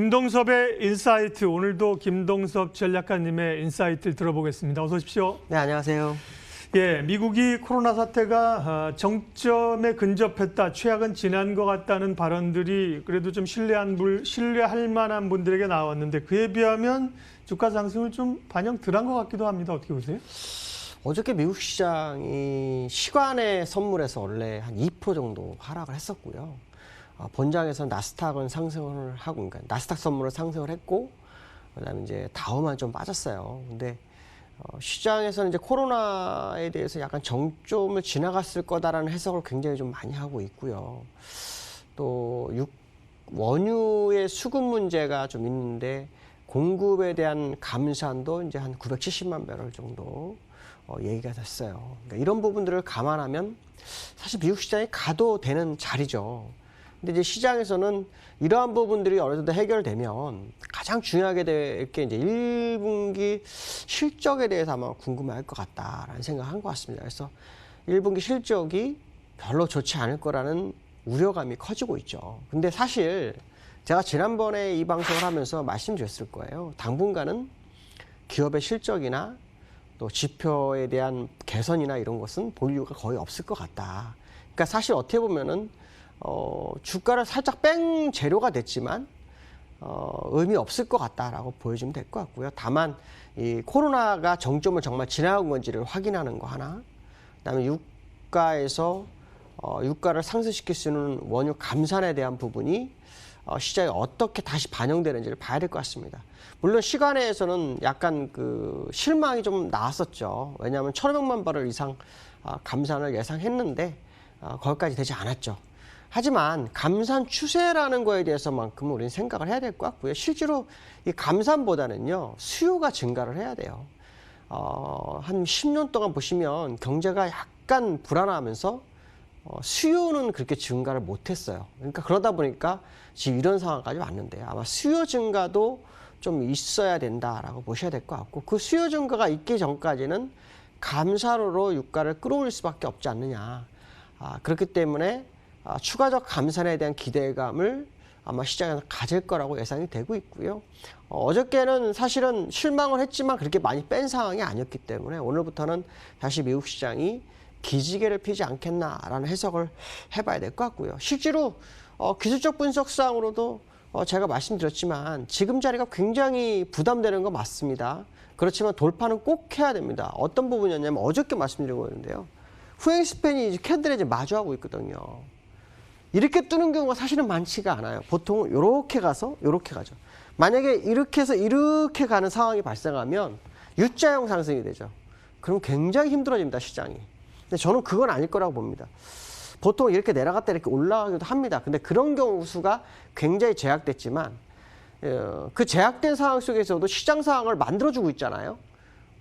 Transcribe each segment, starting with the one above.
김동섭의 인사이트, 오늘도 김동섭 전략가님의 인사이트를 들어보겠습니다. 어서 오십시오. 네, 안녕하세요. 예, 미국이 코로나 사태가 정점에 근접했다, 최악은 지난 것 같다는 발언들이 그래도 좀 신뢰할 만한 분들에게 나왔는데 그에 비하면 주가 상승을 좀 반영 덜한 것 같기도 합니다. 어떻게 보세요? 어저께 미국 시장이 시간의 선물에서 원래 한 2% 정도 하락을 했었고요. 본장에서 나스닥은 상승을 하고, 그러니까 나스닥 선물을 상승을 했고, 그다음에 이제 다우만 좀 빠졌어요. 근데 시장에서는 이제 코로나에 대해서 약간 정점을 지나갔을 거다라는 해석을 굉장히 좀 많이 하고 있고요. 또 원유의 수급 문제가 좀 있는데 공급에 대한 감산도 이제 한 970만 배럴 정도 얘기가 됐어요. 그러니까 이런 부분들을 감안하면 사실 미국 시장이 가도 되는 자리죠. 근데 이제 시장에서는 이러한 부분들이 어느 정도 해결되면 가장 중요하게 될 게 이제 1분기 실적에 대해서 아마 궁금해할 것 같다라는 생각을 한 것 같습니다. 그래서 1분기 실적이 별로 좋지 않을 거라는 우려감이 커지고 있죠. 근데 사실 제가 지난번에 이 방송을 하면서 말씀드렸을 거예요. 당분간은 기업의 실적이나 또 지표에 대한 개선이나 이런 것은 볼 이유가 거의 없을 것 같다. 그러니까 사실 어떻게 보면은 주가를 살짝 뺀 재료가 됐지만 의미 없을 것 같다라고 보여주면 될 것 같고요. 다만 이 코로나가 정점을 정말 지나간 건지를 확인하는 거 하나, 그다음에 유가에서 유가를 상승시킬 수 있는 원유 감산에 대한 부분이 시장에 어떻게 다시 반영되는지를 봐야 될 것 같습니다. 물론 시간에서는 약간 그 실망이 좀 나왔었죠. 왜냐하면 1,500만 바렐 이상 감산을 예상했는데 거기까지 되지 않았죠. 하지만 감산 추세라는 거에 대해서만큼은 우리는 생각을 해야 될 것 같고요. 실제로 이 감산보다는요, 수요가 증가를 해야 돼요. 한 10년 동안 보시면 경제가 약간 불안하면서 수요는 그렇게 증가를 못했어요. 그러니까 그러다 보니까 지금 이런 상황까지 왔는데요. 아마 수요 증가도 좀 있어야 된다라고 보셔야 될 것 같고, 그 수요 증가가 있기 전까지는 감산으로 유가를 끌어올릴 수밖에 없지 않느냐. 그렇기 때문에 추가적 감산에 대한 기대감을 아마 시장에서 가질 거라고 예상이 되고 있고요. 어저께는 사실은 실망을 했지만 그렇게 많이 뺀 상황이 아니었기 때문에 오늘부터는 다시 미국 시장이 기지개를 피지 않겠나라는 해석을 해봐야 될 것 같고요. 실제로 기술적 분석상으로도 제가 말씀드렸지만 지금 자리가 굉장히 부담되는 건 맞습니다. 그렇지만 돌파는 꼭 해야 됩니다. 어떤 부분이었냐면 어저께 말씀드리고 있는데요. 후행 스팬이 이제 캔들에 이제 마주하고 있거든요. 이렇게 뜨는 경우가 사실은 많지가 않아요. 보통 이렇게 가서 이렇게 가죠. 만약에 이렇게 해서 이렇게 가는 상황이 발생하면 U자형 상승이 되죠. 그럼 굉장히 힘들어집니다, 시장이. 근데 저는 그건 아닐 거라고 봅니다. 보통 이렇게 내려갔다 이렇게 올라가기도 합니다. 근데 그런 경우 수가 굉장히 제약됐지만 그 제약된 상황 속에서도 시장 상황을 만들어주고 있잖아요.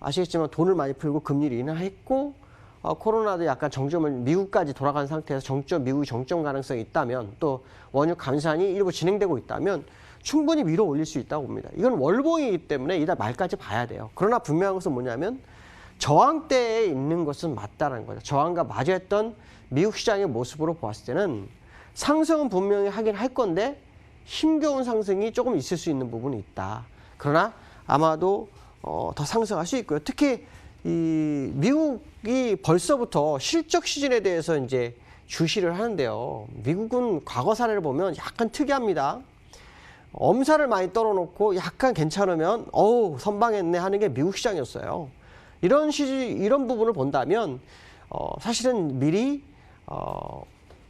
아시겠지만 돈을 많이 풀고 금리를 인하했고 코로나도 약간 정점을 미국까지 돌아간 상태에서 미국이 정점 가능성이 있다면 또 원유 감산이 일부 진행되고 있다면 충분히 위로 올릴 수 있다고 봅니다. 이건 월봉이기 때문에 이달 말까지 봐야 돼요. 그러나 분명한 것은 뭐냐면 저항대에 있는 것은 맞다는 거죠. 저항과 마주했던 미국 시장의 모습으로 보았을 때는 상승은 분명히 하긴 할 건데 힘겨운 상승이 조금 있을 수 있는 부분이 있다. 그러나 아마도 더 상승할 수 있고요. 특히 이 미국이 벌써부터 실적 시즌에 대해서 이제 주시를 하는데요. 미국은 과거 사례를 보면 약간 특이합니다. 엄살을 많이 떨어놓고 약간 괜찮으면 선방했네 하는 게 미국 시장이었어요. 이런 부분을 본다면 사실은 미리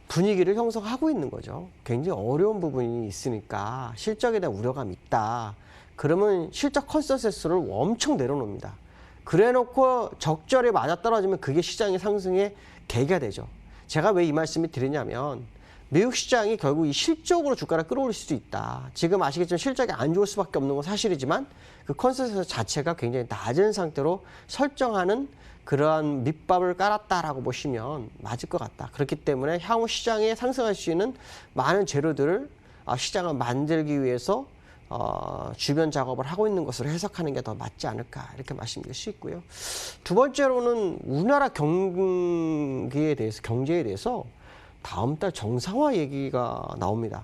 분위기를 형성하고 있는 거죠. 굉장히 어려운 부분이 있으니까 실적에 대한 우려감이 있다. 그러면 실적 컨센서스를 엄청 내려놓습니다. 그래놓고 적절히 맞아떨어지면 그게 시장의 상승의 계기가 되죠. 제가 왜 이 말씀을 드리냐면 미국 시장이 결국 이 실적으로 주가를 끌어올릴 수도 있다. 지금 아시겠지만 실적이 안 좋을 수밖에 없는 건 사실이지만 그 컨센서스 자체가 굉장히 낮은 상태로 설정하는 그러한 밑밥을 깔았다라고 보시면 맞을 것 같다. 그렇기 때문에 향후 시장에 상승할 수 있는 많은 재료들을 시장을 만들기 위해서 주변 작업을 하고 있는 것으로 해석하는 게 더 맞지 않을까 이렇게 말씀드릴 수 있고요. 두 번째로는 우리나라 경제에 대해서 다음 달 정상화 얘기가 나옵니다.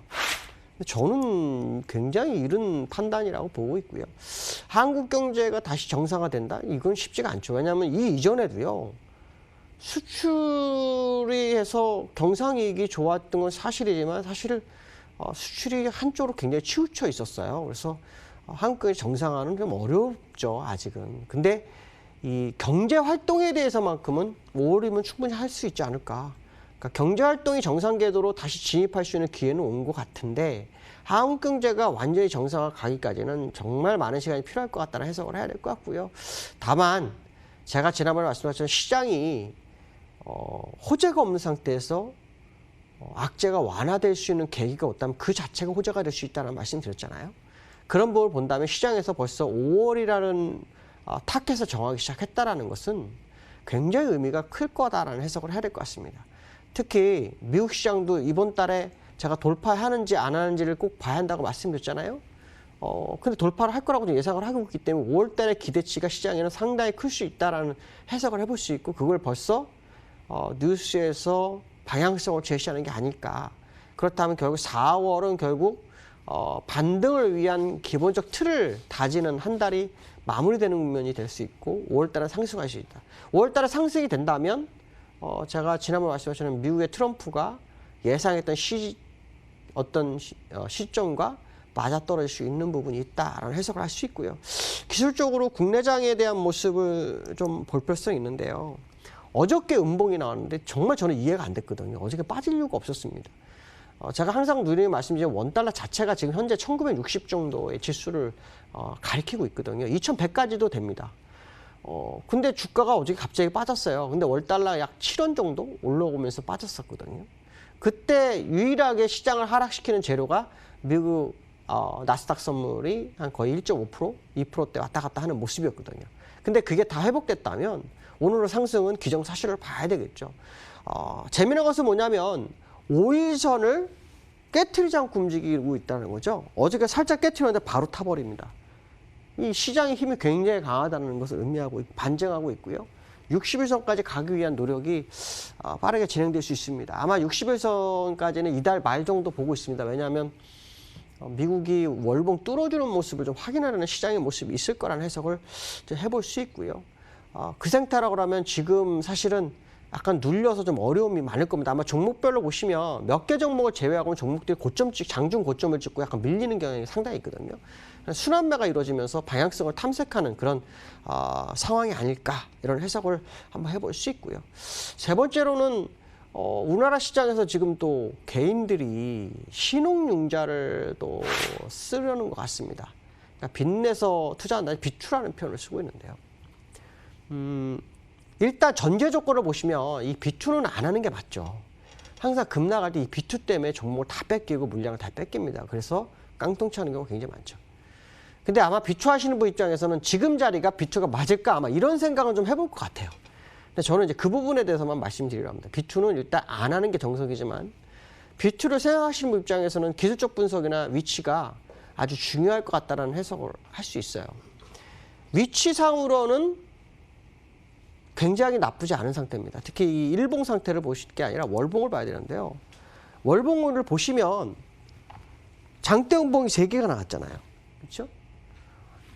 저는 굉장히 이른 판단이라고 보고 있고요. 한국 경제가 다시 정상화된다? 이건 쉽지가 않죠. 왜냐하면 이 이전에도요. 수출이 해서 경상이익이 좋았던 건 사실이지만 사실 수출이 한쪽으로 굉장히 치우쳐 있었어요. 그래서 한국의 정상화는 좀 어렵죠, 아직은. 근데 이 경제 활동에 대해서만큼은 5월이면 충분히 할 수 있지 않을까. 그러니까 경제 활동이 정상 궤도로 다시 진입할 수 있는 기회는 온 것 같은데 한국 경제가 완전히 정상화 가기까지는 정말 많은 시간이 필요할 것 같다는 해석을 해야 될 것 같고요. 다만 제가 지난번에 말씀하셨던 시장이 호재가 없는 상태에서 악재가 완화될 수 있는 계기가 없다면 그 자체가 호재가 될 수 있다는 말씀 드렸잖아요. 그런 부분을 본다면 시장에서 벌써 5월이라는 타켓을 정하기 시작했다는 것은 굉장히 의미가 클 거다라는 해석을 해야 될 것 같습니다. 특히 미국 시장도 이번 달에 제가 돌파하는지 안 하는지를 꼭 봐야 한다고 말씀드렸잖아요. 근데 돌파를 할 거라고 예상을 하고 있기 때문에 5월 달에 기대치가 시장에는 상당히 클 수 있다라는 해석을 해볼 수 있고 그걸 벌써 뉴스에서 방향성을 제시하는 게 아닐까. 그렇다면 결국 4월은 결국 반등을 위한 기본적 틀을 다지는 한 달이 마무리되는 국면이 될 수 있고 5월 달에 상승할 수 있다. 5월 달에 상승이 된다면 제가 지난번 말씀하신 미국의 트럼프가 예상했던 시점과 맞아떨어질 수 있는 부분이 있다라는 해석을 할 수 있고요. 기술적으로 국내장에 대한 모습을 좀 볼 필요성이 있는데요. 어저께 음봉이 나왔는데 정말 저는 이해가 안 됐거든요. 어저께 빠질 이유가 없었습니다. 제가 항상 누리는 말씀이지만 원달러 자체가 지금 현재 1960 정도의 지수를 가리키고 있거든요. 2100까지도 됩니다. 근데 주가가 어저께 갑자기 빠졌어요. 근데 월달러 약 7원 정도 올라오면서 빠졌었거든요. 그때 유일하게 시장을 하락시키는 재료가 미국 나스닥 선물이 한 거의 1.5%, 2%대 왔다 갔다 하는 모습이었거든요. 근데 그게 다 회복됐다면 오늘의 상승은 기정사실을 봐야 되겠죠. 재미난 것은 뭐냐면 5일선을 깨트리지 않고 움직이고 있다는 거죠. 어저께 살짝 깨트렸는데 바로 타버립니다. 이 시장의 힘이 굉장히 강하다는 것을 의미하고 반증하고 있고요. 60일선까지 가기 위한 노력이 빠르게 진행될 수 있습니다. 아마 60일선까지는 이달 말 정도 보고 있습니다. 왜냐하면 미국이 월봉 뚫어주는 모습을 좀 확인하려는 시장의 모습이 있을 거라는 해석을 해볼 수 있고요. 그 상태라고 하면 지금 사실은 약간 눌려서 좀 어려움이 많을 겁니다. 아마 종목별로 보시면 몇 개 종목을 제외하고는 종목들이 장중 고점을 찍고 약간 밀리는 경향이 상당히 있거든요. 순환매가 이루어지면서 방향성을 탐색하는 그런 상황이 아닐까 이런 해석을 한번 해볼 수 있고요. 세 번째로는 우리나라 시장에서 지금 또 개인들이 신용융자를 또 쓰려는 것 같습니다. 그러니까 빚내서 투자한다, 비투라는 표현을 쓰고 있는데요. 일단 전제 조건을 보시면 이 비투는 안 하는 게 맞죠. 항상 급 나갈 때 이 비투 때문에 종목을 다 뺏기고 물량을 다 뺏깁니다. 그래서 깡통치 하는 경우가 굉장히 많죠. 근데 아마 비투 하시는 분 입장에서는 지금 자리가 비투가 맞을까 아마 이런 생각은 좀 해볼 것 같아요. 근데 저는 이제 그 부분에 대해서만 말씀드리려 합니다. 비투는 일단 안 하는 게 정석이지만 비투를 생각하시는 분 입장에서는 기술적 분석이나 위치가 아주 중요할 것 같다는 해석을 할 수 있어요. 위치상으로는 굉장히 나쁘지 않은 상태입니다. 특히 이 일봉 상태를 보실 게 아니라 월봉을 봐야 되는데요. 월봉을 보시면 장대 음봉이 3개가 나왔잖아요. 그렇죠?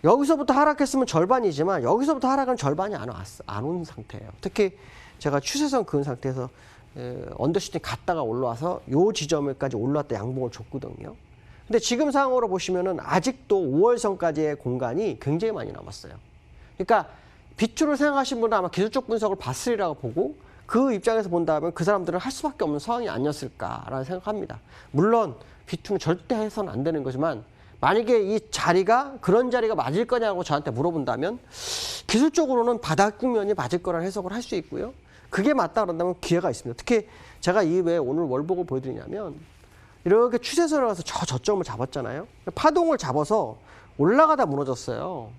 여기서부터 하락했으면 절반이지만 여기서부터 하락은 절반이 안 온 상태예요. 특히 제가 추세선 그은 상태에서 언더슈팅 갔다가 올라와서 요 지점에까지 올라왔다 양봉을 줬거든요. 근데 지금 상황으로 보시면은 아직도 5월선까지의 공간이 굉장히 많이 남았어요. 그러니까 비추를 생각하신 분은 아마 기술적 분석을 봤으리라고 보고 그 입장에서 본다면 그 사람들은 할 수밖에 없는 상황이 아니었을까라는 생각합니다. 물론 비투는 절대 해서는 안 되는 거지만 만약에 이 자리가 그런 자리가 맞을 거냐고 저한테 물어본다면 기술적으로는 바닥 국면이 맞을 거라는 해석을 할 수 있고요. 그게 맞다 그런다면 기회가 있습니다. 특히 제가 이 왜 오늘 월봉을 보여드리냐면 이렇게 추세선을 가서 저점을 잡았잖아요. 파동을 잡아서 올라가다 무너졌어요.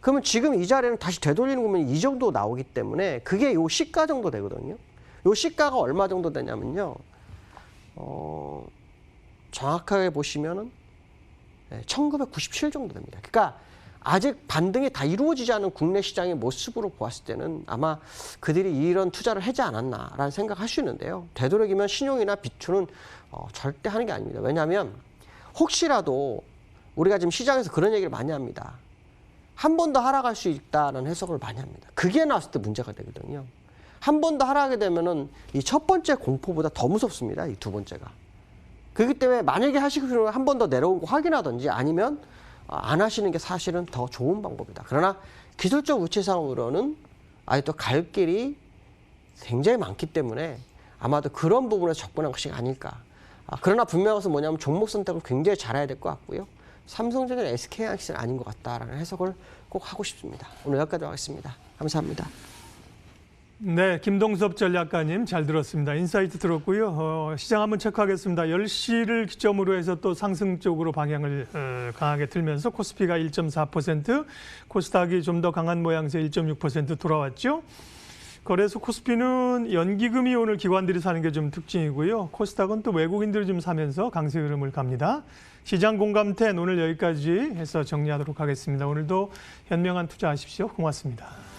그러면 지금 이 자리는 다시 되돌리는 거면 이 정도 나오기 때문에 그게 요 시가 정도 되거든요. 요 시가가 얼마 정도 되냐면요. 정확하게 보시면은 1997 정도 됩니다. 그러니까 아직 반등이 다 이루어지지 않은 국내 시장의 모습으로 보았을 때는 아마 그들이 이런 투자를 하지 않았나라는 생각할 수 있는데요. 되도록이면 신용이나 비투는 절대 하는 게 아닙니다. 왜냐하면 혹시라도 우리가 지금 시장에서 그런 얘기를 많이 합니다. 한 번 더 하락할 수 있다는 해석을 많이 합니다. 그게 나왔을 때 문제가 되거든요. 한 번 더 하락하게 되면은 이 첫 번째 공포보다 더 무섭습니다. 이 두 번째가. 그렇기 때문에 만약에 하시고 한 번 더 내려온 거 확인하든지 아니면 안 하시는 게 사실은 더 좋은 방법이다. 그러나 기술적 위치상으로는 아직도 갈 길이 굉장히 많기 때문에 아마도 그런 부분에서 접근한 것이 아닐까. 그러나 분명한 것은 뭐냐면 종목 선택을 굉장히 잘해야 될 것 같고요. 삼성전자는 SK하이닉스는 아닌 것 같다라는 해석을 꼭 하고 싶습니다. 오늘 여기까지 하겠습니다. 감사합니다. 네, 김동섭 전략가님 잘 들었습니다. 인사이트 들었고요. 시장 한번 체크하겠습니다. 10시를 기점으로 해서 또 상승 쪽으로 방향을 강하게 틀면서 코스피가 1.4%, 코스닥이 좀 더 강한 모양새 1.6% 돌아왔죠. 거래소 코스피는 연기금이 오늘 기관들이 사는 게 좀 특징이고요. 코스닥은 또 외국인들이 좀 사면서 강세 흐름을 갑니다. 시장 공감텐 오늘 여기까지 해서 정리하도록 하겠습니다. 오늘도 현명한 투자하십시오. 고맙습니다.